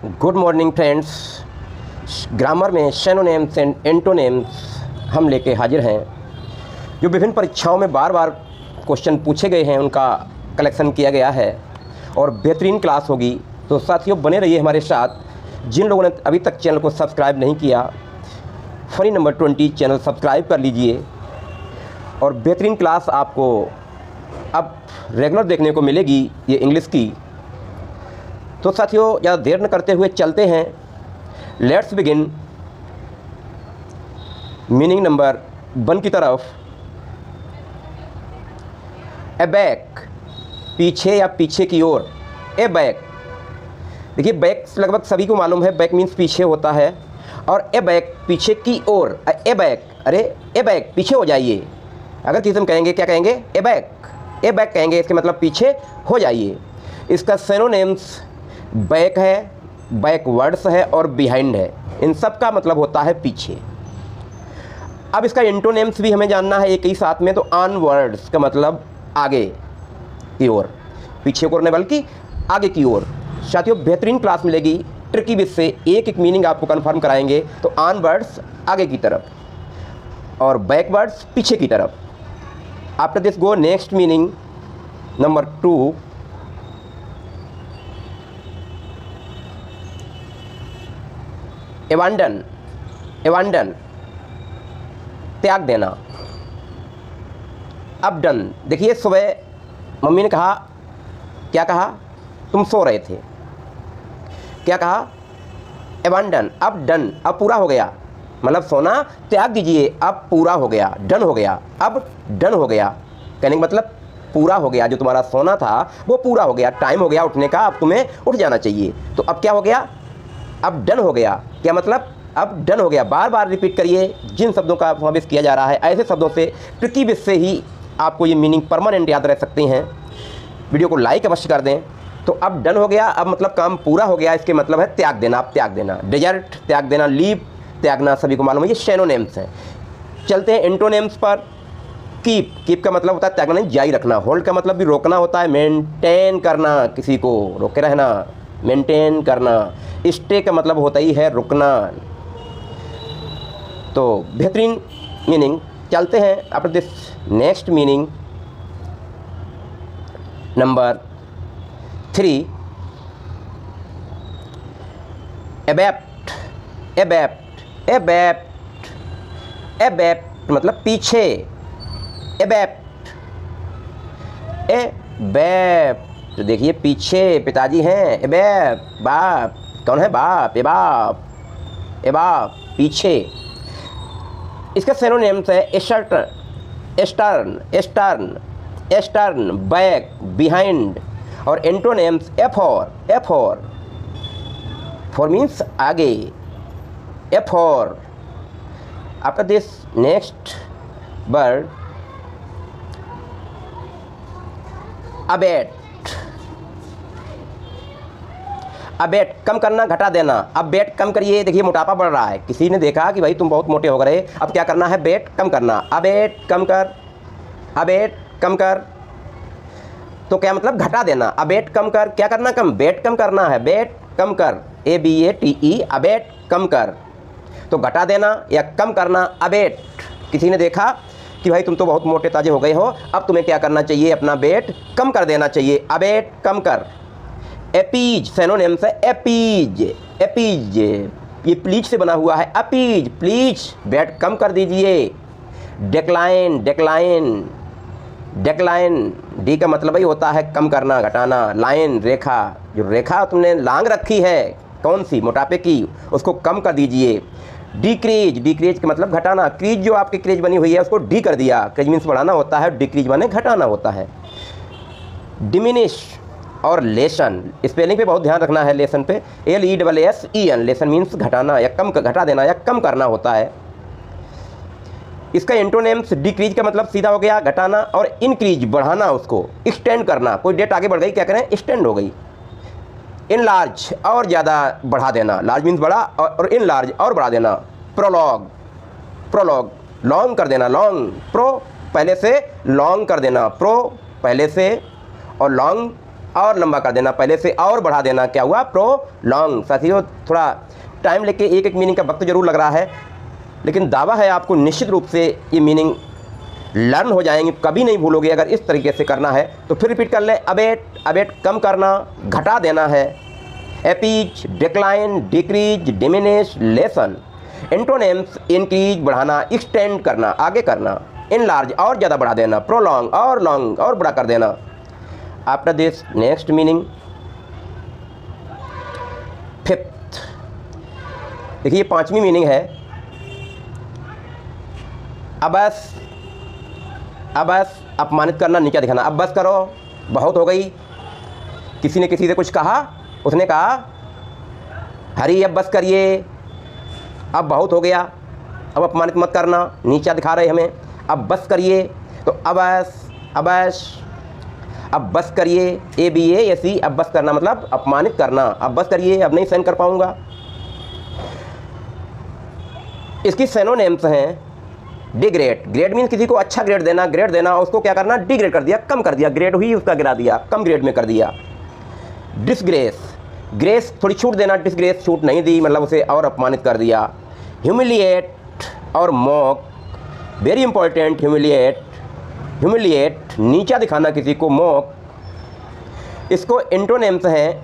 Good morning friends. Grammar में synonyms and antonyms हम लेके हाजिर हैं। जो विभिन्न परीक्षाओं में बार बार क्वेश्चन पूछे गए हैं उनका कलेक्शन किया गया है और बेहतरीन क्लास होगी। तो साथियों बने रहिए हमारे साथ। जिन लोगों ने अभी तक चैनल को सब्सक्राइब नहीं किया, फनी नंबर 20 चैनल सब्सक्राइब कर लीजिए और बेहतरीन क्लास आपको अब रेगुलर देखने को मिलेगी ये इंग्लिश की। तो साथियों ज़्यादा देर न करते हुए चलते हैं। लेट्स बिगिन मीनिंग नंबर 1 की तरफ। ए बैक, पीछे या पीछे की ओर। ए बैक, देखिए बैक लगभग सभी को मालूम है, बैक मीन्स पीछे होता है। और ए बैक पीछे की ओर। ए बैक, अरे ए बैक पीछे हो जाइए। अगर किसी हम कहेंगे, क्या कहेंगे? ए बैक, ए बैक कहेंगे, इसके मतलब पीछे हो जाइए। इसका सिनोनिम्स बैक है, बैकवर्ड्स है और बिहाइंड है। इन सब का मतलब होता है पीछे। अब इसका एंटोनिम्स भी हमें जानना है एक ही साथ में। तो ऑनवर्ड्स का मतलब आगे की ओर, पीछे को नहीं बल्कि आगे की ओर। साथियों बेहतरीन क्लास मिलेगी, ट्रिकी विद से एक एक मीनिंग आपको कंफर्म कराएंगे। तो ऑनवर्ड्स आगे की तरफ और बैकवर्ड्स पीछे की तरफ। After this go next meaning number 2। एवांडन, एवांडन त्याग देना। अब डन, देखिए सुबह मम्मी ने कहा, क्या कहा? तुम सो रहे थे। क्या कहा? एवांडन, अब डन, अब पूरा हो गया। मतलब सोना त्याग दीजिए, अब पूरा हो गया, डन हो गया। अब डन हो गया कहने का मतलब पूरा हो गया। जो तुम्हारा सोना था वो पूरा हो गया, टाइम हो गया उठने का, अब तुम्हें उठ जाना चाहिए। तो अब क्या हो गया? अब डन हो गया। क्या मतलब? अब डन हो गया। बार बार रिपीट करिए। जिन शब्दों का समावेश किया जा रहा है ऐसे शब्दों से, ट्रिकी विद से ही आपको ये मीनिंग परमानेंट याद रह सकते हैं। वीडियो को लाइक अवश्य कर दें। तो अब डन हो गया, अब मतलब काम पूरा हो गया, इसके मतलब है त्याग देना। अब त्याग देना, डेजर्ट त्याग देना, लीव त्यागना, सभी को मालूम है। ये सिनोनिम्स हैं। चलते हैं एंटोनिम्स पर। कीप, कीप का मतलब होता है त्यागना नहीं, जारी रखना। होल्ड का मतलब भी रोकना होता है, मेंटेन करना, किसी को रोके रहना, मेंटेन करना। स्टे का मतलब होता ही है रुकना। तो बेहतरीन मीनिंग। चलते हैं after this next meaning number 3। एबैप्ट, एबैप्ट, एबैप्ट, एबैप्ट मतलब पीछे। एबैप्ट, एबैप्ट तो देखिए पीछे पिताजी हैं। एबैप, बाप, कौन है? बाप, ए बाप, ए बाप, पीछे। इसका सिनोनिम्स है astern, astern, astern, astern, back, behind. और antonyms afore, afore, fore means आगे, afore. After this next word abate, abate कम करना, घटा देना। अब वेट कम करिए, देखिए मोटापा बढ़ रहा है। किसी ने देखा कि भाई तुम बहुत मोटे हो गए, अब क्या करना है? वेट कम करना। अबेट कम कर, अबेट कम कर। तो क्या मतलब? घटा देना। अबेट कम कर, क्या करना? कम, वेट कम करना है, वेट कम कर, ABATE, अबेट कम कर। तो घटा देना या कम करना, अबेट। किसी ने देखा कि भाई तुम तो बहुत मोटे ताजे हो गए हो, अब तुम्हें क्या करना चाहिए? अपना वेट कम कर देना चाहिए, अबेट कम कर। एपीज, सिनोनिम्स है एपीज, एपीज, ये प्लीज से बना हुआ है। अपीज, प्लीज वेट कम कर दीजिए। डेक्लाइन, डेक्लाइन, डेक्लाइन, डी का मतलब ही होता है कम करना, घटाना। लाइन, रेखा, जो रेखा तुमने लांग रखी है कौन सी? मोटापे की, उसको कम कर दीजिए। डिक्रीज, डिक्रीज का मतलब घटाना। क्रीज जो आपकी क्रीज बनी हुई है उसको डी कर दिया। क्रीज मीन्स बढ़ाना होता है, डिक्रीज माने घटाना होता है। डिमिनिश और लेसन, स्पेलिंग पे बहुत ध्यान रखना है। लेसन पे LESSEN, लेसन मीन्स घटाना या कम, घटा देना या कम करना होता है। इसका एंटोनिम्स डिक्रीज का मतलब सीधा हो गया घटाना, और इंक्रीज बढ़ाना, उसको एक्सटेंड करना। कोई डेट आगे बढ़ गई, क्या करें? एक्सटेंड हो गई। इनलार्ज और ज़्यादा बढ़ा देना, लार्ज मीन्स बड़ा, और इनलार्ज और बढ़ा देना। प्रोलॉग, प्रोलॉग लॉन्ग कर देना, लॉन्ग, प्रो पहले से लॉन्ग कर देना, प्रो पहले से और लॉन्ग और लंबा कर देना, पहले से और बढ़ा देना, क्या हुआ, प्रोलॉन्ग। साथियों थोड़ा टाइम लेके एक एक मीनिंग का वक्त जरूर लग रहा है, लेकिन दावा है आपको निश्चित रूप से ये मीनिंग लर्न हो जाएंगे, कभी नहीं भूलोगे अगर इस तरीके से करना है। तो फिर रिपीट कर लें, अबेट, अबेट कम करना, घटा देना है। APs, decline, decrease, diminish, lesson. Antonyms, increase बढ़ाना, एक्सटेंड करना, आगे करना। इनलार्ज और ज़्यादा बढ़ा देना, प्रोलॉन्ग और लॉन्ग और बड़ा कर देना। After this next meaning, fifth, देखिए पांचवी मीनिंग है अबस, अबस अपमानित करना, नीचा दिखाना। अब बस करो, बहुत हो गई। किसी ने किसी से कुछ कहा, उसने कहा हरी अब बस करिए, अब बहुत हो गया, अब अपमानित मत करना, नीचा दिखा रहे हमें, अब बस करिए। तो अबस, अबस, अब बस करिए, ABASE, अब बस करना मतलब अपमानित करना, अब बस करिए, अब नहीं सहन कर पाऊंगा। इसकी सिनोनिम्स हैं डिग्रेड। ग्रेड मीन्स किसी को अच्छा ग्रेड देना, ग्रेड देना, उसको क्या करना, डिग्रेड कर दिया, कम कर दिया, ग्रेड हुई उसका गिरा दिया, कम ग्रेड में कर दिया। डिसग्रेस, ग्रेस थोड़ी छूट देना, डिसग्रेस छूट नहीं दी मतलब उसे और अपमानित कर दिया। ह्यूमिलिएट और mock, very important, humiliate, humiliate नीचा दिखाना किसी को, मॉक। इसको एंटोनेम्स हैं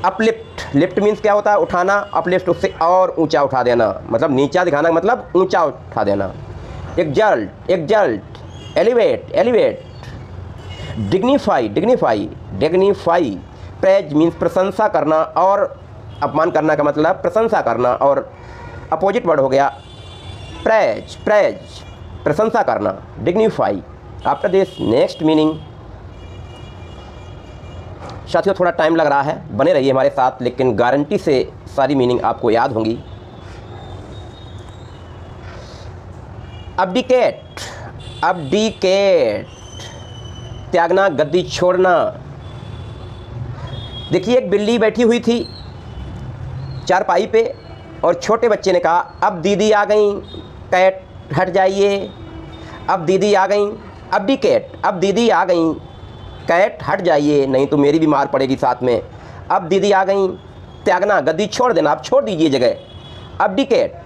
अपलिफ्ट। लिफ्ट मीन्स क्या होता है, उठाना, अपलिफ्ट उससे और ऊंचा उठा देना, मतलब नीचा दिखाना मतलब ऊंचा उठा देना। Exalt, exalt, elevate, elevate. Dignify, dignify, dignify. Praise means प्रशंसा करना, और अपमान करना का मतलब प्रशंसा करना, और अपोजिट वर्ड हो गया प्रेज, प्रेज प्रशंसा करना, dignify. After this next meaning, साथियों थोड़ा टाइम लग रहा है, बने रहिए हमारे साथ, लेकिन गारंटी से सारी मीनिंग आपको याद होंगी। अब्डिकेट, अब्डिकेट त्यागना, गद्दी छोड़ना। देखिए एक बिल्ली बैठी हुई थी चारपाई पे, और छोटे बच्चे ने कहा अब दीदी आ गई, कैट हट जाइए, अब दीदी आ गई, अब्डिकेट, अब दीदी आ गई, कैट हट जाइए, नहीं तो मेरी भी मार पड़ेगी साथ में। अब दीदी आ गई, त्यागना, गद्दी छोड़ देना, आप छोड़ दीजिए जगह। अब्डिकेट,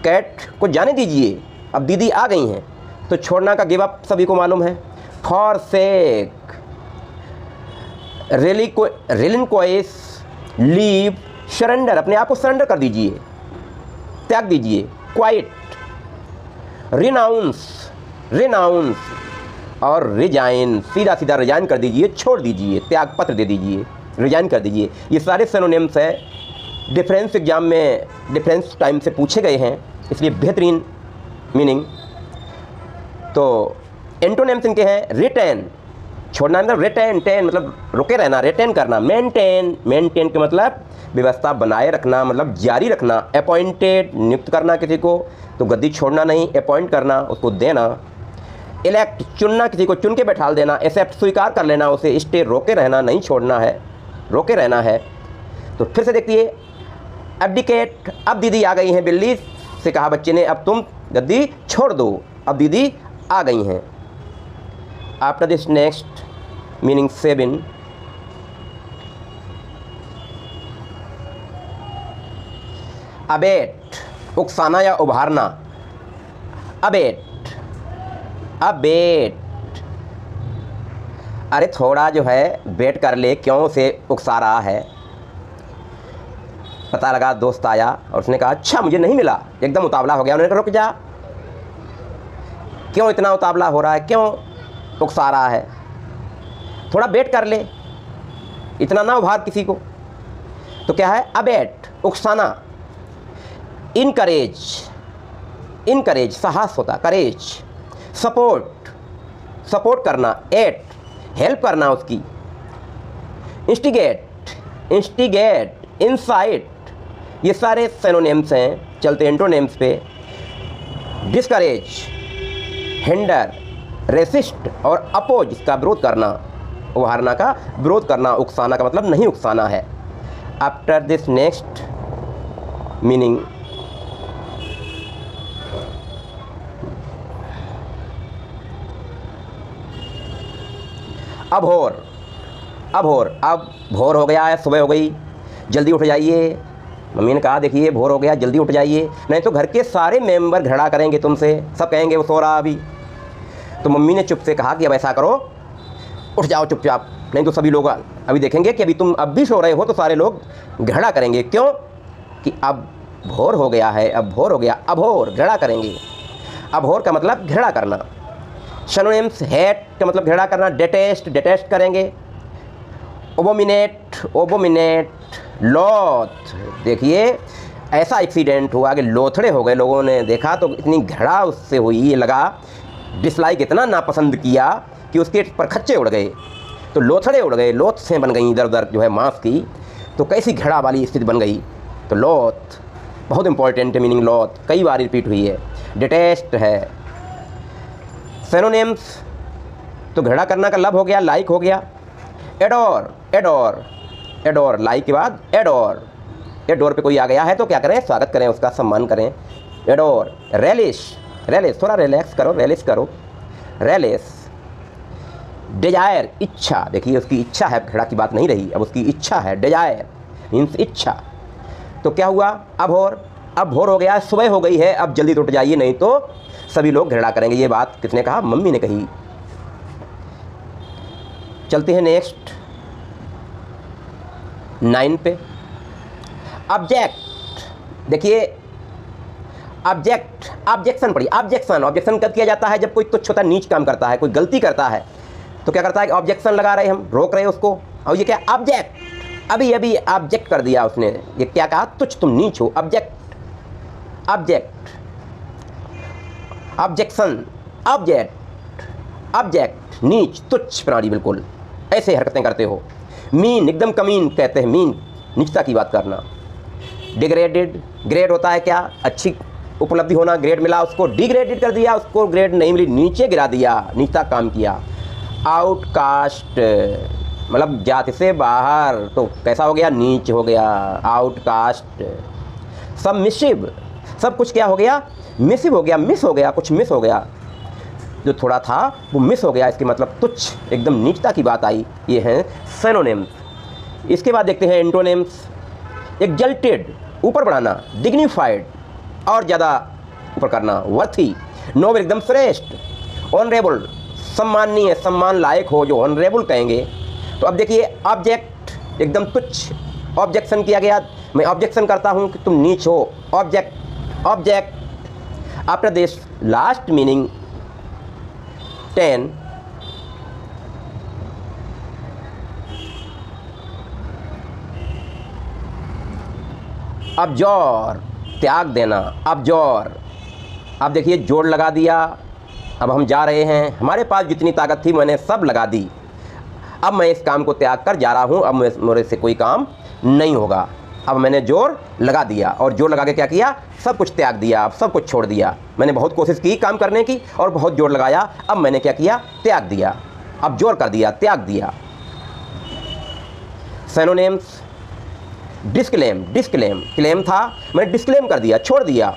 कैट को जाने दीजिए, अब दीदी आ गई हैं, तो छोड़ना का गिव अप सभी को मालूम है। फॉरसेक, रिलिंक्विश, लीव, सरेंडर, अपने आप को सरेंडर कर दीजिए, त्याग दीजिए। क्वाइट, रिनाउंस, रिनाउंस, और रिजाइन, सीधा सीधा रिजाइन कर दीजिए, छोड़ दीजिए, त्याग पत्र दे दीजिए, रिजाइन कर दीजिए। ये सारे सिनोनिम्स है, डिफरेंस एग्जाम में डिफरेंस टाइम से पूछे गए हैं, इसलिए बेहतरीन मीनिंग। तो एंटोनिम्स इनके हैं रिटेन, छोड़ना मतलब रिटेन, टेन मतलब रुके रहना, रिटेन करना। मेंटेन, मेंटेन के मतलब व्यवस्था बनाए रखना, मतलब जारी रखना। अपॉइंटेड, नियुक्त करना किसी को, तो गद्दी छोड़ना नहीं, अपॉइंट करना, उसको देना। इलेक्ट, चुनना, किसी को चुन के बैठाल देना। एक्सेप्ट, स्वीकार कर लेना उसे। स्टे, रोके रहना, नहीं छोड़ना है, रोके रहना है। तो फिर से देखिए, एब्डिकेट, अब दीदी आ गई हैं, बिल्ली से कहा बच्चे ने अब तुम गद्दी छोड़ दो, अब दीदी आ गई हैं। After this next meaning 7, abet, उकसाना या उभारना। अबेट, अबेट, अरे थोड़ा जो है वेट कर ले, क्यों उसे उकसा रहा है। पता लगा दोस्त आया और उसने कहा अच्छा मुझे नहीं मिला, एकदम उतावला हो गया। उन्होंने कहा रुक जा, क्यों इतना उतावला हो रहा है, क्यों उकसा रहा है, थोड़ा वेट कर ले, इतना ना उभार किसी को। तो क्या है, अबेट, उकसाना। इनकरेज, इनकरेज साहस होता, करेज। सपोर्ट, सपोर्ट करना। एट, हेल्प करना उसकी। इंस्टिगेट, इंस्टिगेट, इंसाइट, ये सारे सिनोनिम्स हैं। चलते एंटोनिम्स पे। डिस्करेज, हिंडर, रेसिस्ट और अपोज, इसका विरोध करना, उभारना का विरोध करना, उकसाना का मतलब नहीं उकसाना है। After this next meaning, Abor, Abor, अब भोर हो गया है, सुबह हो गई, जल्दी उठ जाइए। मम्मी ने कहा देखिए भोर हो गया, जल्दी उठ जाइए, नहीं तो घर के सारे मेंबर झगड़ा करेंगे तुमसे, सब कहेंगे वो सो रहा अभी। तो मम्मी ने चुप से कहा कि अब ऐसा करो, उठ जाओ चुपचाप, नहीं तो सभी लोग अभी देखेंगे कि अभी तुम अब भी सो रहे हो तो सारे लोग झगड़ा करेंगे। क्यों? कि अब भोर हो गया है, अब भोर हो गया, अभोर, झगड़ा करेंगे। अभोर का मतलब झगड़ा करना। सिनोनिम्स, हेट का मतलब झगड़ा करना, डिटेस्ट, डिटेस्ट करेंगे। ओबोमिनेट, ओबोमिनेट, लॉथ, देखिए ऐसा एक्सीडेंट हुआ कि लोथड़े हो गए, लोगों ने देखा तो इतनी घड़ा उससे हुई, ये लगा डिसलाइक, इतना नापसंद किया कि उसके पर खच्चे उड़ गए, तो लोथड़े उड़ गए, लोथ से बन गई इधर उधर जो है मांस की, तो कैसी घड़ा वाली स्थिति बन गई। तो लॉथ बहुत इंपॉर्टेंट है, मीनिंग लॉथ कई बार रिपीट हुई है। डिटेस्ट है। सिनोनिम्स, तो घड़ा करना का लब हो गया, लाइक हो गया। एडोर, एडोर, एडोर, लाइक के बाद एडोर, एडोर पे कोई आ गया है तो क्या करें, स्वागत करें, उसका सम्मान करें। एडोर। रेलिश, रेलिश, थोड़ा रिलैक्स करो, रेलिश करो, रेलिश। डिजायर, इच्छा, देखिए उसकी इच्छा है, घड़ा की बात नहीं रही, अब उसकी इच्छा है। डिजायर मीन्स इच्छा। तो क्या हुआ, अभोर, अब भोर हो गया, सुबह हो गई है, अब जल्दी तो उठ जाइए, नहीं तो सभी लोग झगड़ा करेंगे। ये बात किसने कहा? मम्मी ने कही। चलते हैं नेक्स्ट 9 पे। ऑब्जेक्ट, देखिए ऑब्जेक्ट, ऑब्जेक्शन पढ़िए। ऑब्जेक्शन, ऑब्जेक्शन कब किया जाता है? जब कोई तुच्छ होता, नीच काम करता है, कोई गलती करता है तो क्या करता है? ऑब्जेक्शन लगा रहे, हम रोक रहे उसको। और ये क्या? ऑब्जेक्ट, अभी अभी ऑब्जेक्ट कर दिया उसने, ये क्या कहा? तुच्छ, तुम नीच हो। Object, object, objection, object, object, नीच, तुच्छ प्राणी, बिल्कुल ऐसे हरकतें करते हो। मीन, एकदम कमीन कहते हैं, मीन, नीचता की बात करना। डिग्रेडेड, ग्रेड होता है क्या? अच्छी उपलब्धि होना, ग्रेड मिला उसको, डिग्रेडेड कर दिया, उसको ग्रेड नहीं मिली, नीचे गिरा दिया, नीचता काम किया। आउटकास्ट, मतलब जाति से बाहर, तो कैसा हो गया? नीच हो गया, आउटकास्ट। सबमिसिव, सब कुछ क्या हो गया? मिसिव हो गया, मिस हो गया, कुछ मिस हो गया, जो थोड़ा था वो मिस हो गया, इसके मतलब तुच्छ, एकदम नीचता की बात आई। ये हैं सिनोनिम्स। इसके बाद देखते हैं एंटोनिम्स। एक्सल्टेड, ऊपर बढ़ाना, डिग्निफाइड, और ज़्यादा ऊपर करना, वर्थी, नोबल, एकदम श्रेष्ठ। ऑनरेबल, सम्माननीय, सम्मान लायक हो, जो ऑनरेबल कहेंगे। तो अब देखिए ऑब्जेक्ट, एकदम तुच्छ, ऑब्जेक्शन किया गया, मैं ऑब्जेक्शन करता हूँ कि तुम नीच हो। Object, object. After this last meaning 10, अब्जॉर, त्याग देना, अब्जॉर। अब देखिए जोड़ लगा दिया, अब हम जा रहे हैं, हमारे पास जितनी ताकत थी मैंने सब लगा दी, अब मैं इस काम को त्याग कर जा रहा हूँ, अब मेरे से कोई काम नहीं होगा। अब मैंने जोर लगा दिया, और जोर लगा के क्या किया? सब कुछ त्याग दिया, अब सब कुछ छोड़ दिया। मैंने बहुत कोशिश की काम करने की और बहुत जोर लगाया, अब मैंने क्या किया? त्याग दिया, अब जोर कर दिया, त्याग दिया। सिनोनिम्स। डिस्क्लेम, डिस्क्लेम, क्लेम था, मैंने डिस्क्लेम कर दिया, छोड़ दिया।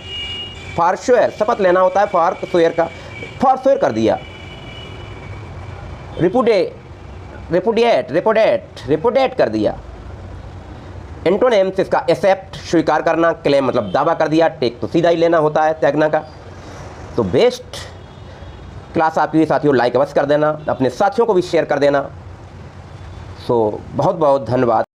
फॉरश्योर, शपथ लेना होता है, फॉरश्योर का फॉरश्योर कर दिया। रिपुडिएट, रिपोडेट, रिपोडेट कर दिया। एंटोनिम्स, इसका एक्सेप्ट, स्वीकार करना, क्लेम मतलब दावा कर दिया, टेक तो सीधा ही लेना होता है, त्यागना का। तो बेस्ट क्लास आपकी साथियों, लाइक अवश्य कर देना, अपने साथियों को भी शेयर कर देना। सो बहुत बहुत धन्यवाद।